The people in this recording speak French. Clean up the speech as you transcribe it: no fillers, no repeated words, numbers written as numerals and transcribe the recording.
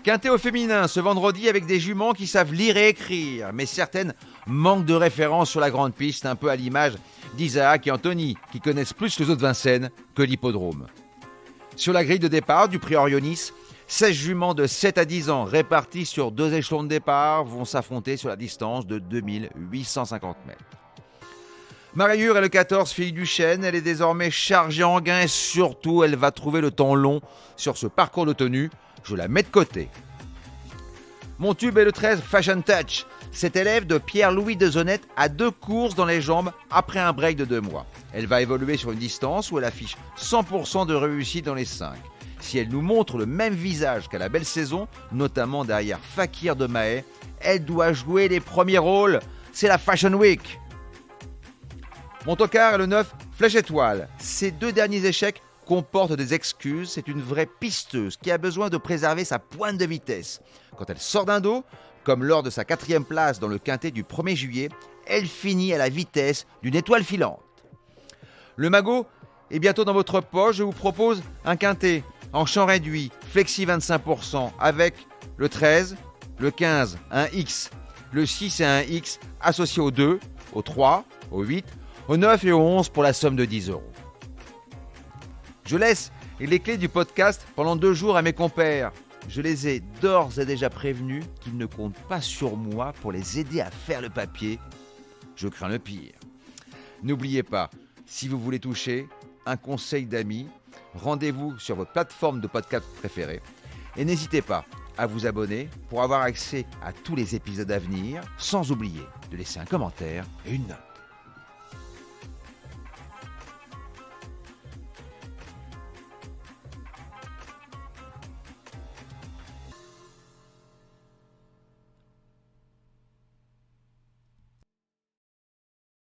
Quintet au féminin ce vendredi avec des juments qui savent lire et écrire, mais certaines manquent de références sur la grande piste, un peu à l'image d'Isaac et Anthony, qui connaissent plus les autres Vincennes que l'hippodrome. Sur la grille de départ du prix Orionis, 16 juments de 7 à 10 ans répartis sur 2 échelons de départ vont s'affronter sur la distance de 2850 mètres. Mariure est le 14, fille du chêne, elle est désormais chargée en gain et surtout elle va trouver le temps long sur ce parcours de tenue. Je la mets de côté. Mon tube est le 13, Fashion Touch. Cet élève de Pierre-Louis Dezonnette a 2 courses dans les jambes après un break de 2 mois. Elle va évoluer sur une distance où elle affiche 100% de réussite dans les 5. Si elle nous montre le même visage qu'à la belle saison, notamment derrière Fakir de Mahé, elle doit jouer les premiers rôles. C'est la Fashion Week. Mon tocard est le 9, Flèche Étoile. Ces 2 derniers échecs comportent des excuses. C'est une vraie pisteuse qui a besoin de préserver sa pointe de vitesse. Quand elle sort d'un dos, comme lors de sa 4e place dans le quintet du 1er juillet, elle finit à la vitesse d'une étoile filante. Le magot est bientôt dans votre poche. Je vous propose un quintet en champ réduit, flexi 25%, avec le 13, le 15, un X, le 6 et un X associés au 2, au 3, au 8, au 9 et au 11 pour la somme de 10 €. Je laisse les clés du podcast pendant 2 jours à mes compères. Je les ai d'ores et déjà prévenus qu'ils ne comptent pas sur moi pour les aider à faire le papier. Je crains le pire. N'oubliez pas, si vous voulez toucher un conseil d'amis, rendez-vous sur votre plateforme de podcast préférée. Et n'hésitez pas à vous abonner pour avoir accès à tous les épisodes à venir, sans oublier de laisser un commentaire et une note.